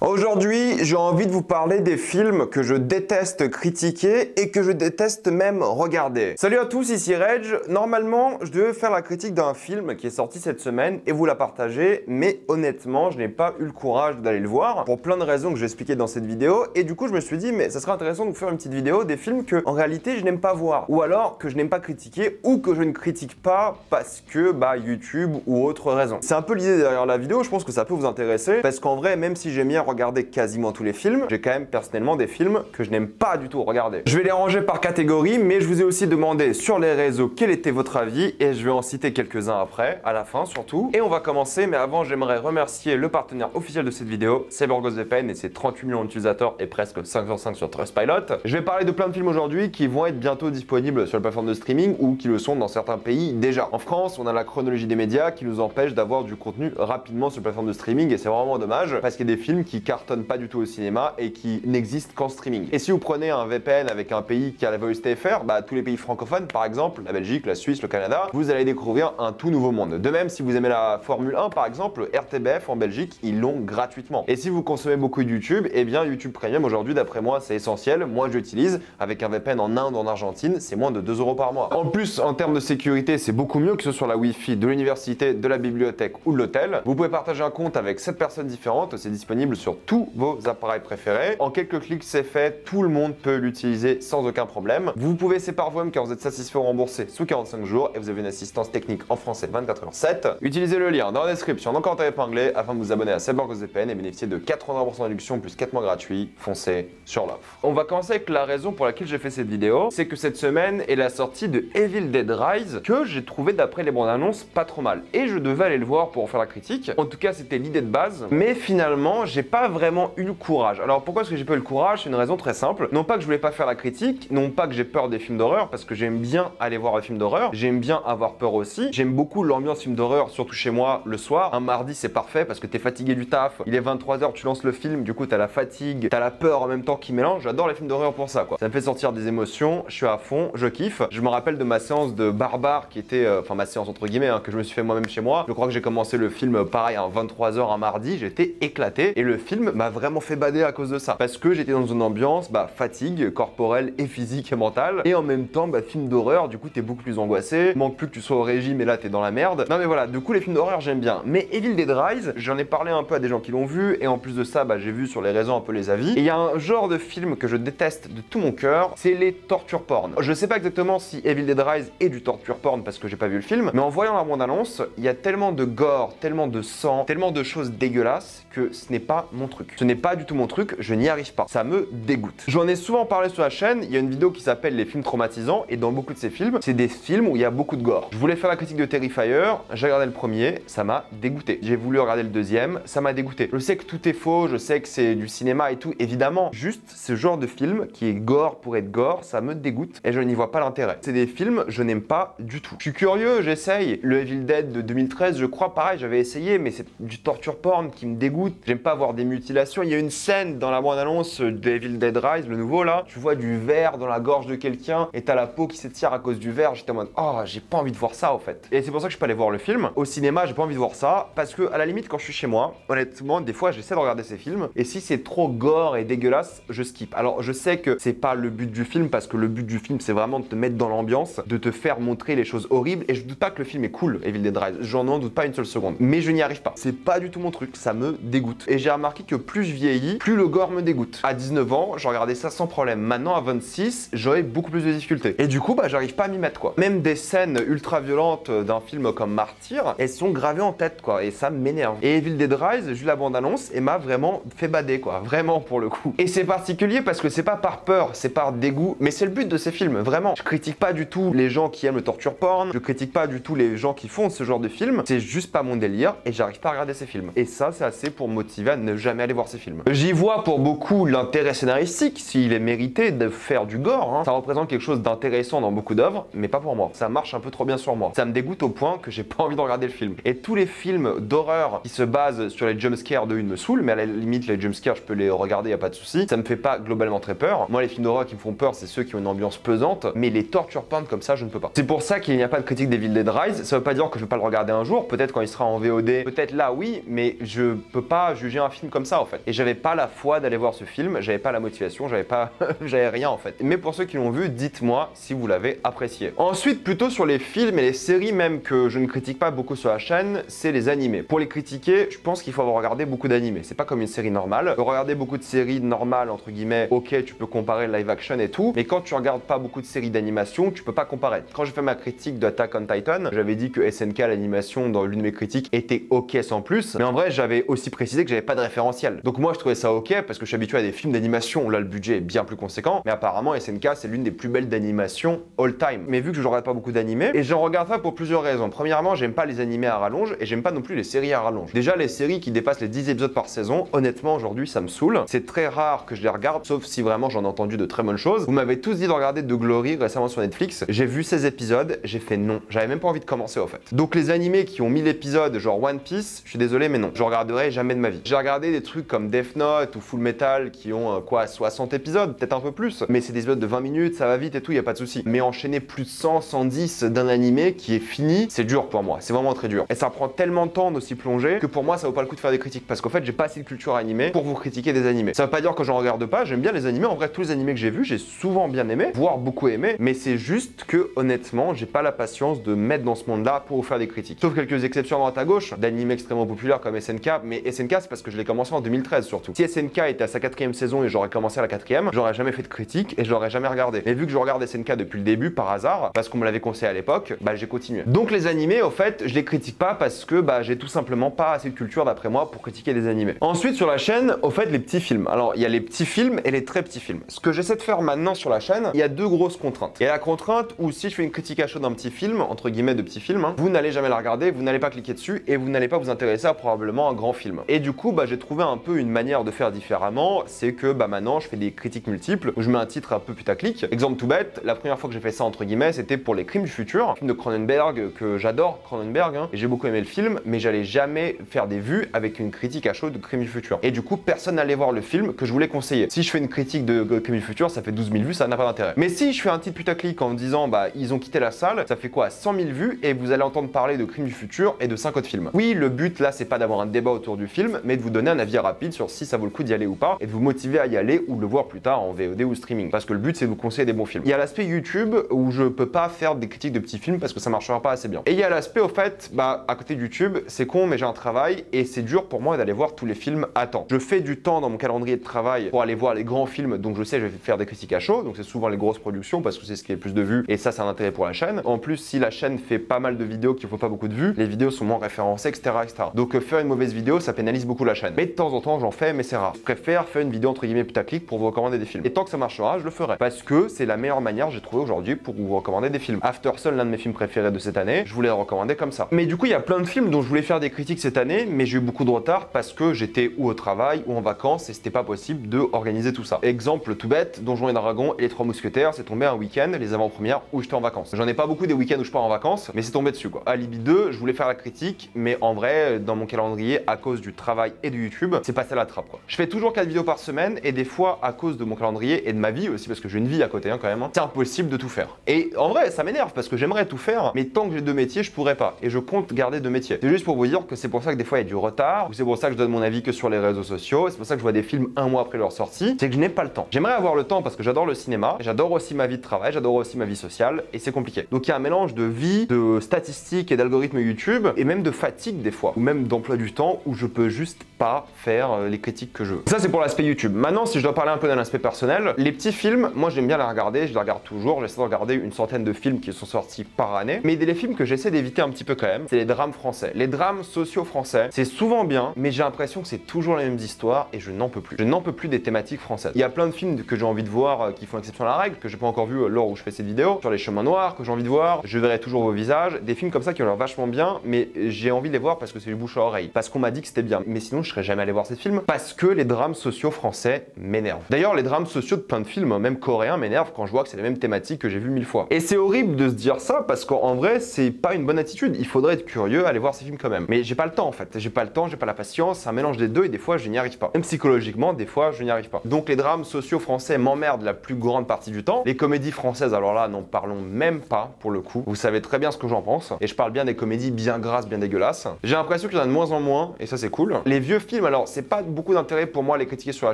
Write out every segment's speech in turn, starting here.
Aujourd'hui, j'ai envie de vous parler des films que je déteste critiquer et que je déteste même regarder. Salut à tous, ici Reg. Normalement, je devais faire la critique d'un film qui est sorti cette semaine et vous la partager, mais honnêtement, je n'ai pas eu le courage d'aller le voir pour plein de raisons que je vais expliquer dans cette vidéo. Et du coup, je me suis dit, mais ça serait intéressant de vous faire une petite vidéo des films que, en réalité, je n'aime pas voir, ou alors que je n'aime pas critiquer, ou que je ne critique pas parce que, YouTube ou autre raison. C'est un peu l'idée derrière la vidéo. Je pense que ça peut vous intéresser parce qu'en vrai, même si j'aime bien regarder quasiment tous les films, j'ai quand même personnellement des films que je n'aime pas du tout regarder. Je vais les ranger par catégorie, mais je vous ai aussi demandé sur les réseaux quel était votre avis et je vais en citer quelques-uns après, à la fin surtout. Et on va commencer, mais avant j'aimerais remercier le partenaire officiel de cette vidéo, CyberGhostVPN et ses 38 millions d'utilisateurs et presque 5 sur 5 sur Trustpilot. Je vais parler de plein de films aujourd'hui qui vont être bientôt disponibles sur la plateforme de streaming ou qui le sont dans certains pays déjà. En France, on a la chronologie des médias qui nous empêche d'avoir du contenu rapidement sur la plateforme de streaming et c'est vraiment dommage parce qu'il y a des films qui cartonnent pas du tout au cinéma et qui n'existent qu'en streaming. Et si vous prenez un VPN avec un pays qui a la Voice TFR, tous les pays francophones par exemple, la Belgique, la Suisse, le Canada, vous allez découvrir un tout nouveau monde. De même, si vous aimez la Formule 1 par exemple, RTBF en Belgique, ils l'ont gratuitement. Et si vous consommez beaucoup de YouTube, eh bien YouTube Premium aujourd'hui, d'après moi, c'est essentiel. Moi, j'utilise avec un VPN en Inde, en Argentine, c'est moins de 2 € par mois. En plus, en termes de sécurité, c'est beaucoup mieux que ce soit la Wi-Fi de l'université, de la bibliothèque ou de l'hôtel. Vous pouvez partager un compte avec 7 personnes différentes, c'est disponible sur tous vos appareils préférés. En quelques clics, c'est fait, tout le monde peut l'utiliser sans aucun problème. Vous pouvez essayer par vous-même car vous êtes satisfait ou remboursé sous 45 jours et vous avez une assistance technique en français 24h/7. Utilisez le lien dans la description, en commentaire épinglé, afin de vous abonner à CyberGhostVPN et bénéficier de 80% de réduction plus 4 mois gratuits. Foncez sur l'offre. On va commencer avec la raison pour laquelle j'ai fait cette vidéo, c'est que cette semaine est la sortie de Evil Dead Rise que j'ai trouvé d'après les bandes annonces pas trop mal. Et je devais aller le voir pour en faire la critique. En tout cas, c'était l'idée de base, mais finalement, j'ai pas vraiment eu le courage. Alors pourquoi est-ce que j'ai pas eu le courage? C'est une raison très simple. Non pas que je voulais pas faire la critique, non pas que j'ai peur des films d'horreur, parce que j'aime bien aller voir les films d'horreur, j'aime bien avoir peur aussi, j'aime beaucoup l'ambiance film d'horreur, surtout chez moi le soir. Un mardi c'est parfait parce que t'es fatigué du taf, il est 23h, tu lances le film, du coup t'as la fatigue, t'as la peur en même temps qui mélange. J'adore les films d'horreur pour ça quoi. Ça me fait sortir des émotions, je suis à fond, je kiffe. Je me rappelle de ma séance de Barbare qui était, enfin ma séance entre guillemets, que je me suis fait moi-même chez moi. Je crois que j'ai commencé le film pareil à 23h un mardi, j'étais éclaté et le film m'a vraiment fait bader à cause de ça. Parce que j'étais dans une ambiance fatigue corporelle et physique et mentale. Et en même temps, film d'horreur, du coup t'es beaucoup plus angoissé. Manque plus que tu sois au régime et là t'es dans la merde. Non mais voilà, du coup les films d'horreur j'aime bien. Mais Evil Dead Rise, j'en ai parlé un peu à des gens qui l'ont vu. Et en plus de ça, j'ai vu sur les réseaux un peu les avis. Et il y a un genre de film que je déteste de tout mon cœur, c'est les torture porn. Je sais pas exactement si Evil Dead Rise est du torture porn parce que j'ai pas vu le film. Mais en voyant la bande-annonce, il y a tellement de gore, tellement de sang, tellement de choses dégueulasses que ce n'est pas mon truc. Ce n'est pas du tout mon truc, je n'y arrive pas. Ça me dégoûte. J'en ai souvent parlé sur la chaîne, il y a une vidéo qui s'appelle les films traumatisants et dans beaucoup de ces films, c'est des films où il y a beaucoup de gore. Je voulais faire la critique de Terrifier, j'ai regardé le premier, ça m'a dégoûté. J'ai voulu regarder le deuxième, ça m'a dégoûté. Je sais que tout est faux, je sais que c'est du cinéma et tout, évidemment. Juste ce genre de film qui est gore pour être gore, ça me dégoûte et je n'y vois pas l'intérêt. C'est des films je n'aime pas du tout. Je suis curieux, j'essaye. Le Evil Dead de 2013, je crois, pareil, j'avais essayé, mais c'est du torture porn qui me dégoûte. J'aime pas voir des mutilations. Il y a une scène dans la bande-annonce de Evil Dead Rise, le nouveau là, tu vois du verre dans la gorge de quelqu'un et t'as la peau qui s'étire à cause du verre. J'étais en mode, oh, j'ai pas envie de voir ça au fait. Et c'est pour ça que je suis pas allé voir le film. Au cinéma, j'ai pas envie de voir ça parce que à la limite, quand je suis chez moi, honnêtement, des fois, j'essaie de regarder ces films et si c'est trop gore et dégueulasse, je skip. Alors, je sais que c'est pas le but du film parce que le but du film, c'est vraiment de te mettre dans l'ambiance, de te faire montrer les choses horribles et je doute pas que le film est cool, Evil Dead Rise. J'en doute pas une seule seconde. Mais je n'y arrive pas. C'est pas du tout mon truc. Ça me dégoûte. Et j'ai remarqué que plus je vieillis, plus le gore me dégoûte. À 19 ans, je regardais ça sans problème. Maintenant, à 26, j'aurais beaucoup plus de difficultés. Et du coup, j'arrive pas à m'y mettre, quoi. Même des scènes ultra violentes d'un film comme Martyr, elles sont gravées en tête, quoi. Et ça m'énerve. Et Evil Dead Rise, j'ai vu la bande-annonce et m'a vraiment fait bader, quoi. Vraiment, pour le coup. Et c'est particulier parce que c'est pas par peur, c'est par dégoût. Mais c'est le but de ces films, vraiment. Je critique pas du tout les gens qui aiment le torture porn. Je critique pas du tout les gens qui font ce genre de films. C'est juste pas mon délire et j'arrive pas à regarder ces films. Et ça, c'est assez pour me motiver à ne jamais aller voir ces films. J'y vois pour beaucoup l'intérêt scénaristique, s'il est mérité de faire du gore. Ça représente quelque chose d'intéressant dans beaucoup d'œuvres, mais pas pour moi. Ça marche un peu trop bien sur moi. Ça me dégoûte au point que j'ai pas envie de regarder le film. Et tous les films d'horreur qui se basent sur les jumpscares de une me saoulent, mais à la limite, les jumpscares, je peux les regarder, y a pas de souci. Ça me fait pas globalement très peur. Moi, les films d'horreur qui me font peur, c'est ceux qui ont une ambiance pesante, mais les torture porn comme ça, je ne peux pas. C'est pour ça qu'il n'y a pas de critique d'Evil Dead Rise. Ça veut pas dire que je vais pas le regarder un jour. Peut-être quand il sera en VOD, peut-être là, oui, mais je peux pas juger un film film comme ça en fait. Et j'avais pas la foi d'aller voir ce film, j'avais pas la motivation, j'avais rien en fait. Mais pour ceux qui l'ont vu, dites-moi si vous l'avez apprécié. Ensuite, plutôt sur les films et les séries même que je ne critique pas beaucoup sur la chaîne, c'est les animés. Pour les critiquer, je pense qu'il faut avoir regardé beaucoup d'animés. C'est pas comme une série normale. Regarder beaucoup de séries normales, entre guillemets, ok, tu peux comparer le live action et tout, mais quand tu regardes pas beaucoup de séries d'animation, tu peux pas comparer. Quand j'ai fait ma critique d'Attack on Titan, j'avais dit que SNK, l'animation, dans l'une de mes critiques, était ok sans plus, mais en vrai, j'avais aussi précisé que j'avais pas de référentiel. Donc moi, je trouvais ça ok parce que je suis habitué à des films d'animation où là, le budget est bien plus conséquent, mais apparemment, SNK, c'est l'une des plus belles d'animation all time. Mais vu que je regarde pas beaucoup d'animés, et j'en regarde pas pour plusieurs raisons. Premièrement, j'aime pas les animés à rallonge et j'aime pas non plus les séries à rallonge. Déjà, les séries qui dépassent les 10 épisodes par saison, honnêtement, aujourd'hui, ça me saoule. C'est très rare que je les regarde, sauf si vraiment j'en ai entendu de très bonnes choses. Vous m'avez tous dit de regarder The Glory récemment sur Netflix. J'ai vu 16 épisodes, j'ai fait non. J'avais même pas envie de commencer, au fait. Donc, les animés qui ont 1000 épisodes, genre One Piece, je suis désolé, mais non. Je regarderai jamais de ma vie. J'ai regardé des trucs comme Death Note ou Full Metal qui ont, 60 épisodes, peut-être un peu plus. Mais c'est des épisodes de 20 minutes, ça va vite et tout, y a pas de souci. Mais enchaîner plus de 100, 110 d'un animé qui est fini, c'est dur pour moi. C'est vraiment très dur. Et ça prend tellement de temps de s'y plonger que pour moi, ça vaut pas le coup de faire des critiques. Parce qu'en fait, j'ai pas assez de culture animée pour vous critiquer des animés. Ça veut pas dire que j'en regarde pas, j'aime bien les animés. En vrai, tous les animés que j'ai vus, j'ai souvent bien aimé, voire beaucoup aimé. Mais c'est juste que, honnêtement, j'ai pas la patience de mettre dans ce monde-là pour vous faire des critiques. Sauf quelques exceptions à droite à gauche, d'animés extrêmement populaires comme SNK. Mais SNK, c'est parce que je l'ai commencé en 2013 surtout. Si SNK était à sa 4e saison et j'aurais commencé à la 4e, j'aurais jamais fait de critique et je l'aurais jamais regardé. Mais vu que je regarde SNK depuis le début, par hasard, parce qu'on me l'avait conseillé à l'époque, bah j'ai continué. Donc les animés, au fait, je les critique pas parce que bah j'ai tout simplement pas assez de culture d'après moi pour critiquer des animés. Ensuite sur la chaîne, au fait, les petits films. Alors il y a les petits films et les très petits films. Ce que j'essaie de faire maintenant sur la chaîne, il y a deux grosses contraintes. Il y a la contrainte où si je fais une critique à chaud d'un petit film, entre guillemets de petit film, vous n'allez jamais la regarder, vous n'allez pas cliquer dessus et vous n'allez pas vous intéresser à probablement un grand film. Et du coup, bah j'ai trouvé un peu une manière de faire différemment, c'est que bah maintenant je fais des critiques multiples où je mets un titre un peu putaclic. Exemple tout bête, la première fois que j'ai fait ça entre guillemets, c'était pour Les Crimes du futur, un film de Cronenberg que j'adore, Cronenberg, et j'ai beaucoup aimé le film, mais j'allais jamais faire des vues avec une critique à chaud de Crimes du futur. Et du coup, personne n'allait voir le film que je voulais conseiller. Si je fais une critique de Crimes du futur, ça fait 12 000 vues, ça n'a pas d'intérêt. Mais si je fais un titre putaclic en me disant bah ils ont quitté la salle, ça fait quoi, 100 000 vues et vous allez entendre parler de Crimes du futur et de 5 autres films. Oui, le but là, c'est pas d'avoir un débat autour du film, mais de vous donner un avis rapide sur si ça vaut le coup d'y aller ou pas et de vous motiver à y aller ou de le voir plus tard en VOD ou streaming. Parce que le but, c'est de vous conseiller des bons films. Il y a l'aspect YouTube où je peux pas faire des critiques de petits films parce que ça marchera pas assez bien. Et il y a l'aspect au fait, bah à côté de YouTube, c'est con mais j'ai un travail et c'est dur pour moi d'aller voir tous les films à temps. Je fais du temps dans mon calendrier de travail pour aller voir les grands films, donc je sais je vais faire des critiques à chaud, donc c'est souvent les grosses productions parce que c'est ce qui est le plus de vues et ça c'est un intérêt pour la chaîne. En plus, si la chaîne fait pas mal de vidéos qui font pas beaucoup de vues, les vidéos sont moins référencées, etc. etc. Donc faire une mauvaise vidéo, ça pénalise beaucoup la chaîne. Mais de temps en temps j'en fais, mais c'est rare. Je préfère faire une vidéo entre guillemets putaclic pour vous recommander des films. Et tant que ça marchera, je le ferai. Parce que c'est la meilleure manière, j'ai trouvé aujourd'hui, pour vous recommander des films. After Sun, l'un de mes films préférés de cette année, je voulais le recommander comme ça. Mais du coup, il y a plein de films dont je voulais faire des critiques cette année, mais j'ai eu beaucoup de retard parce que j'étais ou au travail ou en vacances et c'était pas possible de organiser tout ça. Exemple tout bête, Donjons et Dragons et les Trois Mousquetaires, c'est tombé un week-end, les avant-premières où j'étais en vacances. J'en ai pas beaucoup des week-ends où je pars en vacances, mais c'est tombé dessus quoi. Alibi 2, je voulais faire la critique, mais en vrai, dans mon calendrier, à cause du travail et de YouTube, c'est passé à la trappe quoi. Je fais toujours 4 vidéos par semaine et des fois, à cause de mon calendrier et de ma vie aussi, parce que j'ai une vie à côté quand même, c'est impossible de tout faire. Et en vrai, ça m'énerve parce que j'aimerais tout faire, mais tant que j'ai 2 métiers, je pourrais pas. Et je compte garder 2 métiers. C'est juste pour vous dire que c'est pour ça que des fois il y a du retard, ou c'est pour ça que je donne mon avis que sur les réseaux sociaux, c'est pour ça que je vois des films un mois après leur sortie, c'est que je n'ai pas le temps. J'aimerais avoir le temps parce que j'adore le cinéma, j'adore aussi ma vie de travail, j'adore aussi ma vie sociale, et c'est compliqué. Donc il y a un mélange de vie, de statistiques et d'algorithmes YouTube, et même de fatigue des fois, ou même d'emploi du temps où je peux juste pas faire les critiques que je veux. Ça c'est pour l'aspect YouTube. Maintenant, si je dois parler un peu d'un aspect personnel, les petits films, moi j'aime bien les regarder, je les regarde toujours, j'essaie de regarder une centaine de films qui sont sortis par année, mais les films que j'essaie d'éviter un petit peu quand même, c'est les drames français. Les drames sociaux français, c'est souvent bien, mais j'ai l'impression que c'est toujours les mêmes histoires et je n'en peux plus. Je n'en peux plus des thématiques françaises. Il y a plein de films que j'ai envie de voir qui font exception à la règle, que j'ai pas encore vu lors où je fais cette vidéo, sur les chemins noirs, que j'ai envie de voir, je verrai toujours vos visages, des films comme ça qui ont l'air vachement bien, mais j'ai envie de les voir parce que c'est du bouche à oreille, parce qu'on m'a dit que c'était bien. Mais sinon, je serais jamais allé voir ces films parce que les drames sociaux français m'énervent. D'ailleurs, les drames sociaux de plein de films, même coréens, m'énervent quand je vois que c'est les mêmes thématiques que j'ai vues 1000 fois. Et c'est horrible de se dire ça parce qu'en vrai, c'est pas une bonne attitude. Il faudrait être curieux, aller voir ces films quand même. Mais j'ai pas le temps en fait. J'ai pas le temps, j'ai pas la patience, c'est un mélange des deux et des fois, je n'y arrive pas. Même psychologiquement, des fois, je n'y arrive pas. Donc les drames sociaux français m'emmerdent la plus grande partie du temps. Les comédies françaises, alors là, n'en parlons même pas pour le coup. Vous savez très bien ce que j'en pense. Et je parle bien des comédies bien grasses, bien dégueulasses. J'ai l'impression qu'il y en a de moins en moins et ça c'est cool. Les vieux films films, alors c'est pas beaucoup d'intérêt pour moi à les critiquer sur la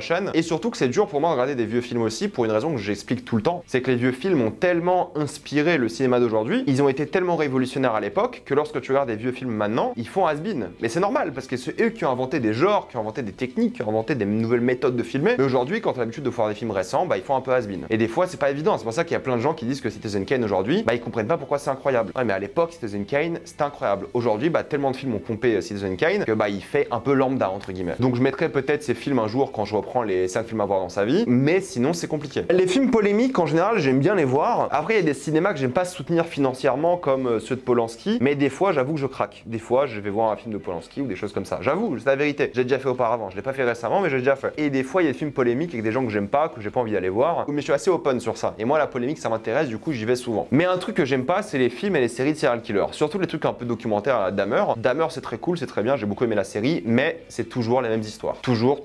chaîne, et surtout que c'est dur pour moi de regarder des vieux films aussi, pour une raison que j'explique tout le temps, c'est que les vieux films ont tellement inspiré le cinéma d'aujourd'hui, ils ont été tellement révolutionnaires à l'époque, que lorsque tu regardes des vieux films maintenant, ils font has-been. Mais c'est normal, parce que c'est eux qui ont inventé des genres, qui ont inventé des techniques, qui ont inventé des nouvelles méthodes de filmer, mais aujourd'hui, quand tu as l'habitude de voir des films récents, bah ils font un peu has-been. Et des fois, c'est pas évident, c'est pour ça qu'il y a plein de gens qui disent que Citizen Kane aujourd'hui, bah ils comprennent pas pourquoi c'est incroyable. Ouais, mais à l'époque, Citizen Kane, c'était incroyable. Aujourd'hui, bah tellement de films ont pompé Citizen Kane, que bah il fait un peu lambda, entre guillemets. Donc je mettrai peut-être ces films un jour quand je reprends les 5 films à voir dans sa vie, mais sinon c'est compliqué. Les films polémiques en général j'aime bien les voir. Après il y a des cinémas que j'aime pas soutenir financièrement comme ceux de Polanski, mais des fois j'avoue que je craque. Des fois je vais voir un film de Polanski ou des choses comme ça. J'avoue, c'est la vérité. J'ai déjà fait auparavant, je l'ai pas fait récemment mais j'ai déjà fait. Et des fois il y a des films polémiques avec des gens que j'aime pas, que j'ai pas envie d'aller voir, mais je suis assez open sur ça. Et moi la polémique ça m'intéresse, du coup j'y vais souvent. Mais un truc que j'aime pas c'est les films et les séries de serial killer. Surtout les trucs un peu documentaires à la Dahmer. Dahmer c'est très cool, c'est très bien, j'ai beaucoup aimé la série, mais c'est toujours les mêmes histoires. Toujours.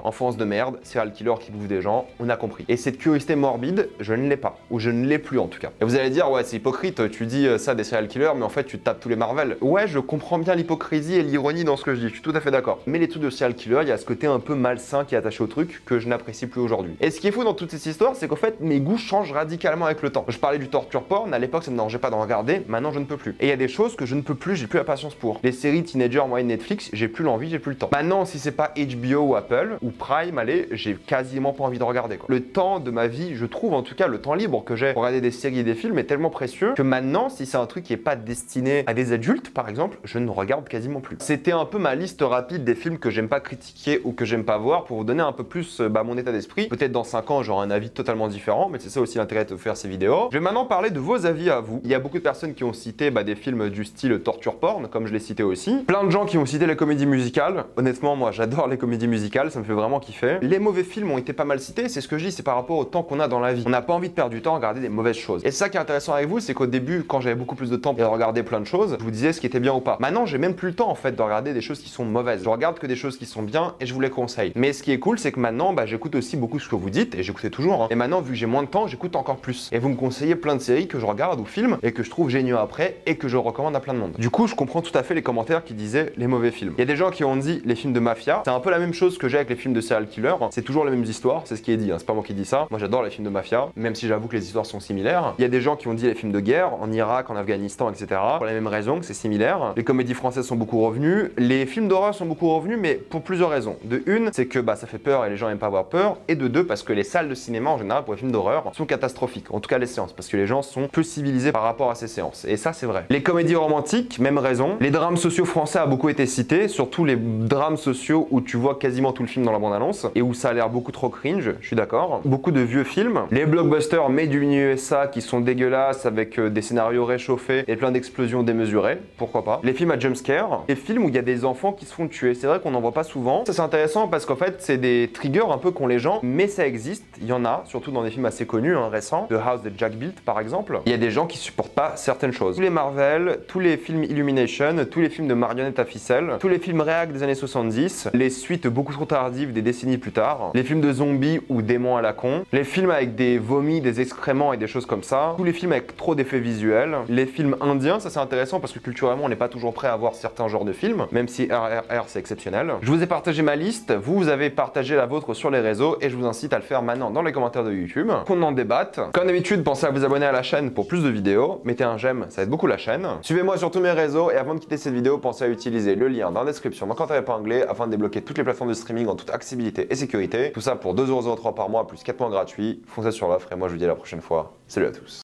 Enfance de merde, serial killer qui bouffe des gens, on a compris. Et cette curiosité morbide, je ne l'ai pas. Ou je ne l'ai plus en tout cas. Et vous allez dire, ouais, c'est hypocrite, tu dis ça des serial killers, mais en fait, tu tapes tous les Marvel. Ouais, je comprends bien l'hypocrisie et l'ironie dans ce que je dis, je suis tout à fait d'accord. Mais les trucs de serial killer, il y a ce côté un peu malsain qui est attaché au truc que je n'apprécie plus aujourd'hui. Et ce qui est fou dans toute cette histoire, c'est qu'en fait, mes goûts changent radicalement avec le temps. Je parlais du torture porn, à l'époque, ça me dérangeait pas d'en regarder, maintenant, je ne peux plus. Et il y a des choses que je ne peux plus, j'ai plus la patience pour. Les séries teenager moyennes Netflix, j'ai plus l'envie, j'ai plus le temps. Maintenant, si c'est pas HBO ou Apple ou Prime, allez, j'ai quasiment pas envie de regarder quoi. Le temps de ma vie, je trouve en tout cas le temps libre que j'ai pour regarder des séries et des films est tellement précieux que maintenant, si c'est un truc qui est pas destiné à des adultes par exemple, je ne regarde quasiment plus. C'était un peu ma liste rapide des films que j'aime pas critiquer ou que j'aime pas voir pour vous donner un peu plus mon état d'esprit. Peut-être dans 5 ans j'aurai un avis totalement différent, mais c'est ça aussi l'intérêt de faire ces vidéos. Je vais maintenant parler de vos avis à vous. Il y a beaucoup de personnes qui ont cité des films du style torture porn, comme je l'ai cité aussi. Plein de gens qui ont cité les comédies musicales. Honnêtement, moi j'adore les comédies musicales, ça me fait vraiment kiffer. Les mauvais films ont été pas mal cités, c'est ce que je dis, c'est par rapport au temps qu'on a dans la vie. On n'a pas envie de perdre du temps à regarder des mauvaises choses. Et c'est ça qui est intéressant avec vous, c'est qu'au début, quand j'avais beaucoup plus de temps et de regarder plein de choses, je vous disais ce qui était bien ou pas. Maintenant, j'ai même plus le temps en fait de regarder des choses qui sont mauvaises. Je regarde que des choses qui sont bien et je vous les conseille. Mais ce qui est cool, c'est que maintenant, j'écoute aussi beaucoup ce que vous dites et j'écoutais toujours. Hein. Et maintenant, vu que j'ai moins de temps, j'écoute encore plus. Et vous me conseillez plein de séries que je regarde ou films et que je trouve géniaux après et que je recommande à plein de monde. Du coup, je comprends tout à fait les commentaires qui disaient les mauvais films. Il y a des gens qui ont dit les films de mafia. C'est un peu la même chose que j'ai avec les films de serial killer. C'est toujours les mêmes histoires, c'est ce qui est dit. Hein. C'est pas moi qui dis ça. Moi, j'adore les films de mafia, même si j'avoue que les histoires sont similaires. Il y a des gens qui ont dit les films de guerre en Irak, en Afghanistan, etc. Pour les mêmes raisons, que c'est similaire. Les comédies françaises sont beaucoup revenues. Les films d'horreur sont beaucoup revenus, mais pour plusieurs raisons. De une, c'est que ça fait peur et les gens aiment pas avoir peur. Et de deux, parce que les salles de cinéma en général pour les films d'horreur sont catastrophiques. En tout cas les séances, parce que les gens sont peu civilisés par rapport à ces séances. Et ça, c'est vrai. Les comédies romantiques, même raison. Les drames sociaux français a beaucoup été cités, surtout les drames sociaux où tu vois quasiment tout le film dans la bande-annonce et où ça a l'air beaucoup trop cringe, je suis d'accord. Beaucoup de vieux films. Les blockbusters made in USA qui sont dégueulasses avec des scénarios réchauffés et plein d'explosions démesurées, pourquoi pas. Les films à jumpscare, les films où il y a des enfants qui se font tuer, c'est vrai qu'on n'en voit pas souvent. Ça c'est intéressant parce qu'en fait c'est des triggers un peu qu'ont les gens, mais ça existe, il y en a, surtout dans des films assez connus, récents, The House that Jack Built par exemple. Il y a des gens qui supportent pas certaines choses. Tous les Marvel, tous les films Illumination, tous les films de marionnettes à ficelle, tous les films réac des années 70, les suites beaucoup trop tardives des décennies plus tard, les films de zombies ou démons à la con, les films avec des vomis, des excréments et des choses comme ça, tous les films avec trop d'effets visuels, les films indiens, ça c'est intéressant parce que culturellement on n'est pas toujours prêt à voir certains genres de films, même si RRR c'est exceptionnel. Je vous ai partagé ma liste, vous avez partagé la vôtre sur les réseaux et je vous incite à le faire maintenant dans les commentaires de YouTube, qu'on en débatte. Comme d'habitude, pensez à vous abonner à la chaîne pour plus de vidéos, mettez un j'aime, ça aide beaucoup la chaîne. Suivez-moi sur tous mes réseaux et avant de quitter cette vidéo, pensez à utiliser le lien dans la description dans le commentaire épinglé afin de débloquer toutes les plateformes de streaming en toute accessibilité et sécurité. Tout ça pour 2,03€ par mois plus 4 mois gratuits. Foncez sur l'offre et moi je vous dis à la prochaine fois. Salut à tous.